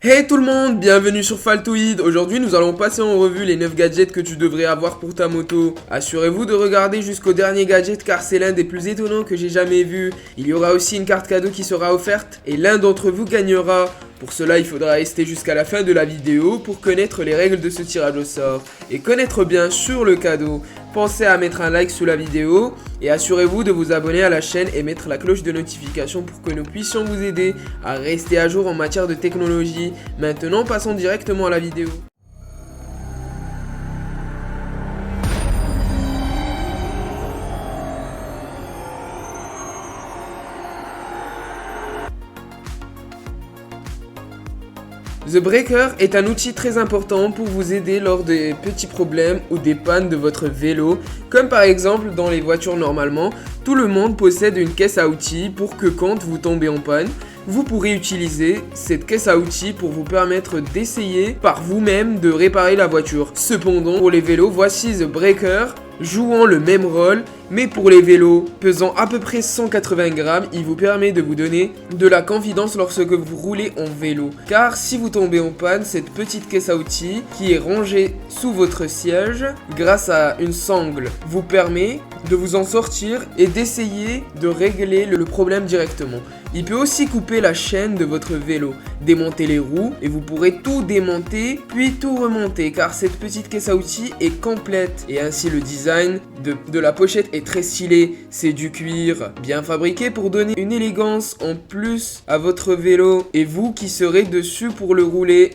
Hey tout le monde, bienvenue sur Faltoid. Aujourd'hui nous allons passer en revue les 9 gadgets que tu devrais avoir pour ta moto. Assurez-vous de regarder jusqu'au dernier gadget car c'est l'un des plus étonnants que j'ai jamais vu. Il y aura aussi une carte cadeau qui sera offerte et l'un d'entre vous gagnera. Pour cela, il faudra rester jusqu'à la fin de la vidéo pour connaître les règles de ce tirage au sort et connaître bien sûr le cadeau. Pensez à mettre un like sous la vidéo et assurez-vous de vous abonner à la chaîne et mettre la cloche de notification pour que nous puissions vous aider à rester à jour en matière de technologie. Maintenant, passons directement à la vidéo. The Breaker est un outil très important pour vous aider lors des petits problèmes ou des pannes de votre vélo, comme par exemple dans les voitures normalement, tout le monde possède une caisse à outils pour que quand vous tombez en panne, vous pourrez utiliser cette caisse à outils pour vous permettre d'essayer par vous-même de réparer la voiture. Cependant, pour les vélos, voici The Breaker, jouant le même rôle, mais pour les vélos pesant à peu près 180 grammes, il vous permet de vous donner de la confidence lorsque vous roulez en vélo. Car si vous tombez en panne, cette petite caisse à outils qui est rangée sous votre siège, grâce à une sangle, vous permet de vous en sortir et d'essayer de régler le problème directement. Il peut aussi couper la chaîne de votre vélo, démonter les roues et vous pourrez tout démonter puis tout remonter car cette petite caisse à outils est complète et ainsi le design de la pochette est très stylé. C'est du cuir bien fabriqué pour donner une élégance en plus à votre vélo et vous qui serez dessus pour le rouler.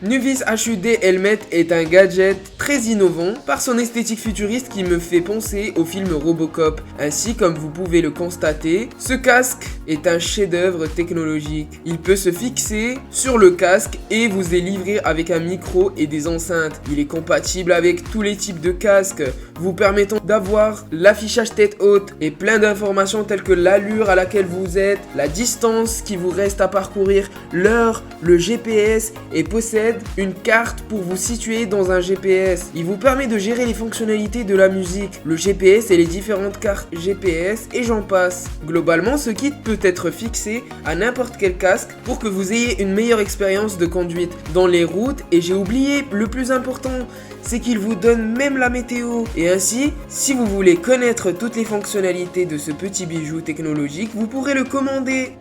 Nuvis HUD Helmet est un gadget très innovant par son esthétique futuriste qui me fait penser au film Robocop. Ainsi, comme vous pouvez le constater, ce casque est un chef-d'œuvre technologique. Il peut se fixer sur le casque et vous est livré avec un micro et des enceintes. Il est compatible avec tous les types de casques, vous permettant d'avoir l'affichage tête haute et plein d'informations telles que l'allure à laquelle vous êtes, la distance qui vous reste à parcourir, l'heure, le GPS et possède une carte pour vous situer dans un GPS. Il vous permet de gérer les fonctionnalités de la musique, le GPS et les différentes cartes GPS et j'en passe. Globalement, ce kit peut être fixé à n'importe quel casque pour que vous ayez une meilleure expérience de conduite dans les routes et j'ai oublié le plus important, c'est qu'il vous donne même la météo. Et ainsi, si vous voulez connaître toutes les fonctionnalités de ce petit bijou technologique, vous pourrez le commander.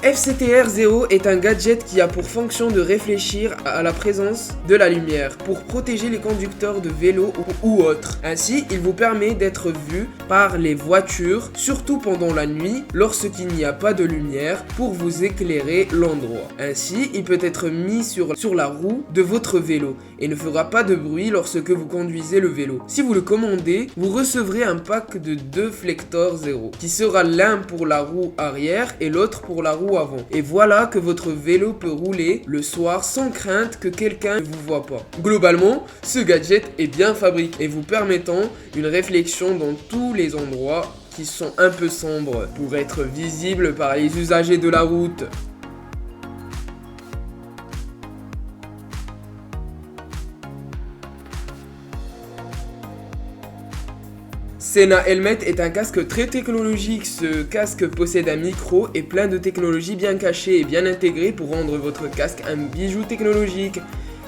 FCTR 0 est un gadget qui a pour fonction de réfléchir à la présence de la lumière pour protéger les conducteurs de vélos ou autres. Ainsi, il vous permet d'être vu par les voitures, surtout pendant la nuit lorsqu'il n'y a pas de lumière pour vous éclairer l'endroit. Ainsi, il peut être mis sur la roue de votre vélo et ne fera pas de bruit lorsque vous conduisez le vélo. Si vous le commandez, vous recevrez un pack de 2 Flector 0 qui sera l'un pour la roue arrière et l'autre pour la roue avant. Et voilà que votre vélo peut rouler le soir sans crainte que quelqu'un ne vous voit pas. Globalement, ce gadget est bien fabriqué et vous permettant une réflexion dans tous les endroits qui sont un peu sombres pour être visibles par les usagers de la route. Sena Helmet est un casque très technologique. Ce casque possède un micro et plein de technologies bien cachées et bien intégrées pour rendre votre casque un bijou technologique.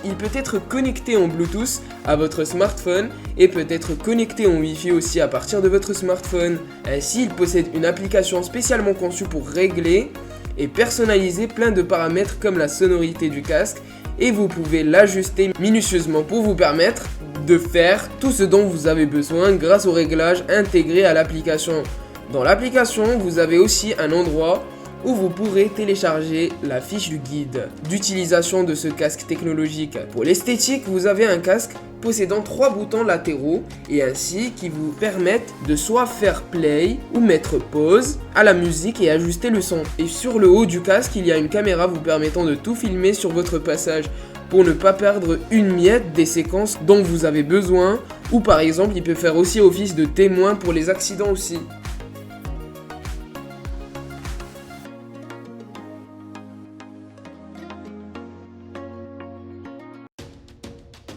Il peut être connecté en Bluetooth à votre smartphone et peut être connecté en Wi-Fi aussi à partir de votre smartphone. Ainsi, il possède une application spécialement conçue pour régler et personnaliser plein de paramètres comme la sonorité du casque et vous pouvez l'ajuster minutieusement pour vous permettre de faire tout ce dont vous avez besoin grâce aux réglages intégrés à l'application. Dans l'application, vous avez aussi un endroit où vous pourrez télécharger la fiche du guide d'utilisation de ce casque technologique. Pour l'esthétique, vous avez un casque possédant 3 boutons latéraux et ainsi qui vous permettent de soit faire play ou mettre pause à la musique et ajuster le son. Et sur le haut du casque, il y a une caméra vous permettant de tout filmer sur votre passage pour ne pas perdre une miette des séquences dont vous avez besoin ou par exemple il peut faire aussi office de témoin pour les accidents aussi.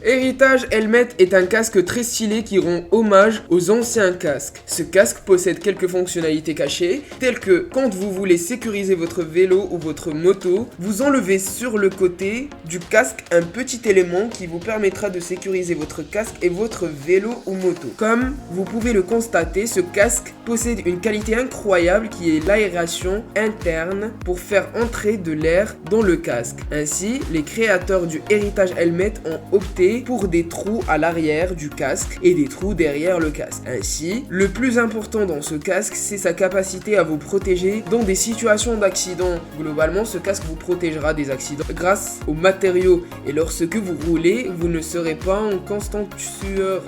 Heritage Helmet est un casque très stylé qui rend hommage aux anciens casques. Ce casque possède quelques fonctionnalités cachées, telles que quand vous voulez sécuriser votre vélo ou votre moto, vous enlevez sur le côté du casque un petit élément qui vous permettra de sécuriser votre casque et votre vélo ou moto. Comme vous pouvez le constater, ce casque possède une qualité incroyable qui est l'aération interne pour faire entrer de l'air dans le casque. Ainsi, les créateurs du Heritage Helmet ont opté pour des trous à l'arrière du casque et des trous derrière le casque. Ainsi, le plus important dans ce casque, c'est sa capacité à vous protéger dans des situations d'accident. Globalement, ce casque vous protégera des accidents grâce aux matériaux et lorsque vous roulez, vous ne serez pas en constante sueur.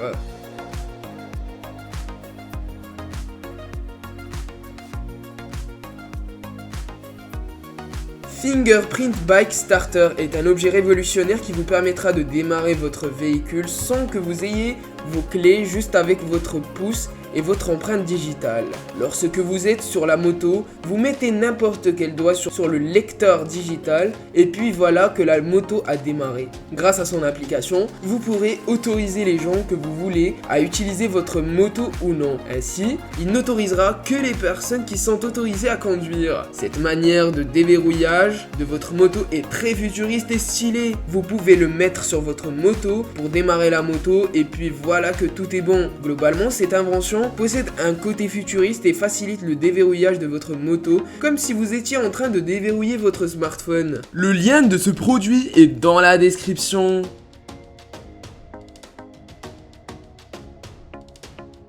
Fingerprint Bike Starter est un objet révolutionnaire qui vous permettra de démarrer votre véhicule sans que vous ayez vos clés, juste avec votre pouce et votre empreinte digitale. Lorsque vous êtes sur la moto, vous mettez n'importe quel doigt sur le lecteur digital et puis voilà que la moto a démarré. Grâce à son application, vous pourrez autoriser les gens que vous voulez à utiliser votre moto ou non. Ainsi, il n'autorisera que les personnes qui sont autorisées à conduire. Cette manière de déverrouillage de votre moto est très futuriste et stylée. Vous pouvez le mettre sur votre moto pour démarrer la moto et puis voilà que tout est bon. Globalement, cette invention possède un côté futuriste et facilite le déverrouillage de votre moto, comme si vous étiez en train de déverrouiller votre smartphone. Le lien de ce produit est dans la description.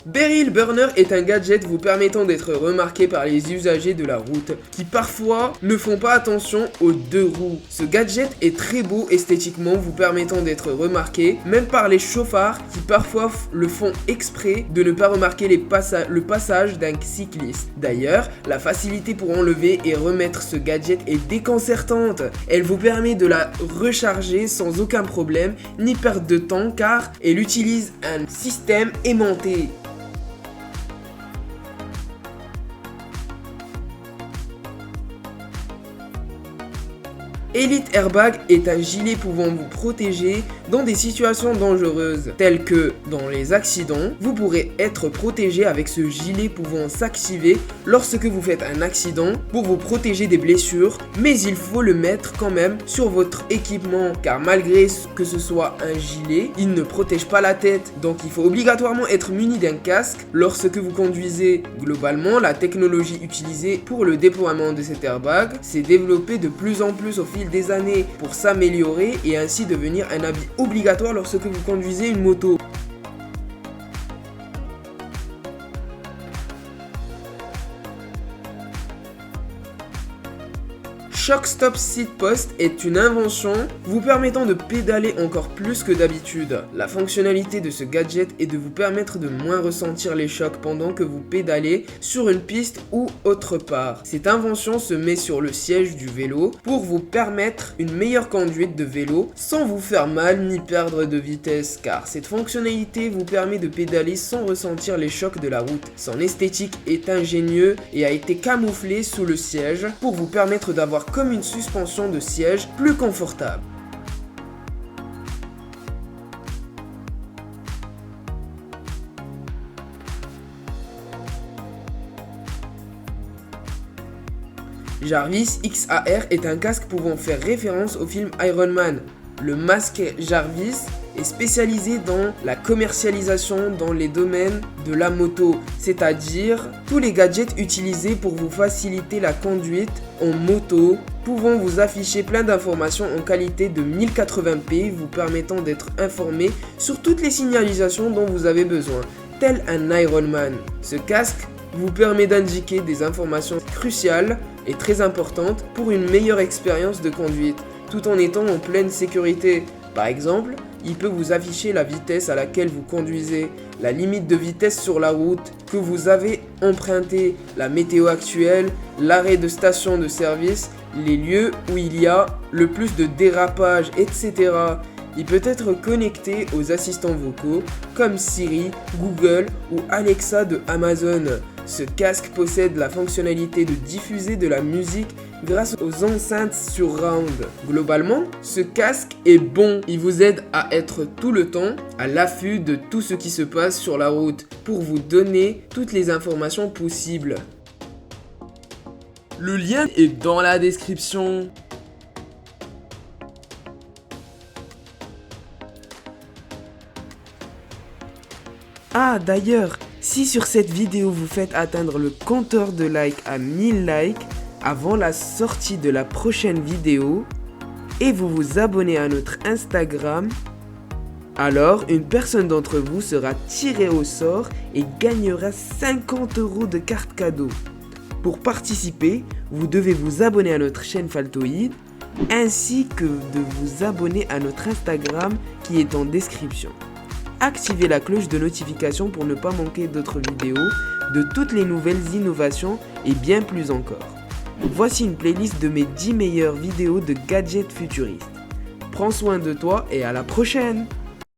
Beryl Burner est un gadget vous permettant d'être remarqué par les usagers de la route qui parfois ne font pas attention aux deux roues. Ce gadget est très beau esthétiquement, vous permettant d'être remarqué même par les chauffards qui parfois le font exprès de ne pas remarquer le passage d'un cycliste. D'ailleurs, la facilité pour enlever et remettre ce gadget est déconcertante. Elle vous permet de la recharger sans aucun problème ni perte de temps car elle utilise un système aimanté. Elite Airbag est un gilet pouvant vous protéger dans des situations dangereuses, telles que dans les accidents. Vous pourrez être protégé avec ce gilet pouvant s'activer lorsque vous faites un accident pour vous protéger des blessures, mais il faut le mettre quand même sur votre équipement, car malgré que ce soit un gilet, il ne protège pas la tête, donc il faut obligatoirement être muni d'un casque lorsque vous conduisez. Globalement, la technologie utilisée pour le déploiement de cet airbag s'est développée de plus en plus au fil des années pour s'améliorer et ainsi devenir un habit obligatoire lorsque vous conduisez une moto. Shock Stop Seat Post est une invention vous permettant de pédaler encore plus que d'habitude. La fonctionnalité de ce gadget est de vous permettre de moins ressentir les chocs pendant que vous pédalez sur une piste ou autre part. Cette invention se met sur le siège du vélo pour vous permettre une meilleure conduite de vélo sans vous faire mal ni perdre de vitesse, car cette fonctionnalité vous permet de pédaler sans ressentir les chocs de la route. Son esthétique est ingénieuse et a été camouflée sous le siège pour vous permettre d'avoir comme une suspension de siège plus confortable. Jarvis XAR est un casque pouvant faire référence au film Iron Man. Le masque Jarvis est spécialisé dans la commercialisation dans les domaines de la moto, c'est-à-dire tous les gadgets utilisés pour vous faciliter la conduite en moto, pouvant vous afficher plein d'informations en qualité de 1080p, vous permettant d'être informé sur toutes les signalisations dont vous avez besoin, tel un Iron Man. Ce casque vous permet d'indiquer des informations cruciales et très importantes pour une meilleure expérience de conduite, tout en étant en pleine sécurité. Par exemple, il peut vous afficher la vitesse à laquelle vous conduisez, la limite de vitesse sur la route que vous avez empruntée, la météo actuelle, l'arrêt de station de service, les lieux où il y a le plus de dérapage, etc. Il peut être connecté aux assistants vocaux comme Siri, Google ou Alexa de Amazon. Ce casque possède la fonctionnalité de diffuser de la musique grâce aux enceintes surround. Globalement, ce casque est bon. Il vous aide à être tout le temps à l'affût de tout ce qui se passe sur la route pour vous donner toutes les informations possibles. Le lien est dans la description. Ah d'ailleurs, si sur cette vidéo vous faites atteindre le compteur de likes à 1000 likes avant la sortie de la prochaine vidéo et vous vous abonnez à notre Instagram, alors une personne d'entre vous sera tirée au sort et gagnera 50 € de carte cadeau. Pour participer, vous devez vous abonner à notre chaîne Faltoid ainsi que de vous abonner à notre Instagram qui est en description. Activez la cloche de notification pour ne pas manquer d'autres vidéos, de toutes les nouvelles innovations et bien plus encore. Voici une playlist de mes 10 meilleures vidéos de gadgets futuristes. Prends soin de toi et à la prochaine!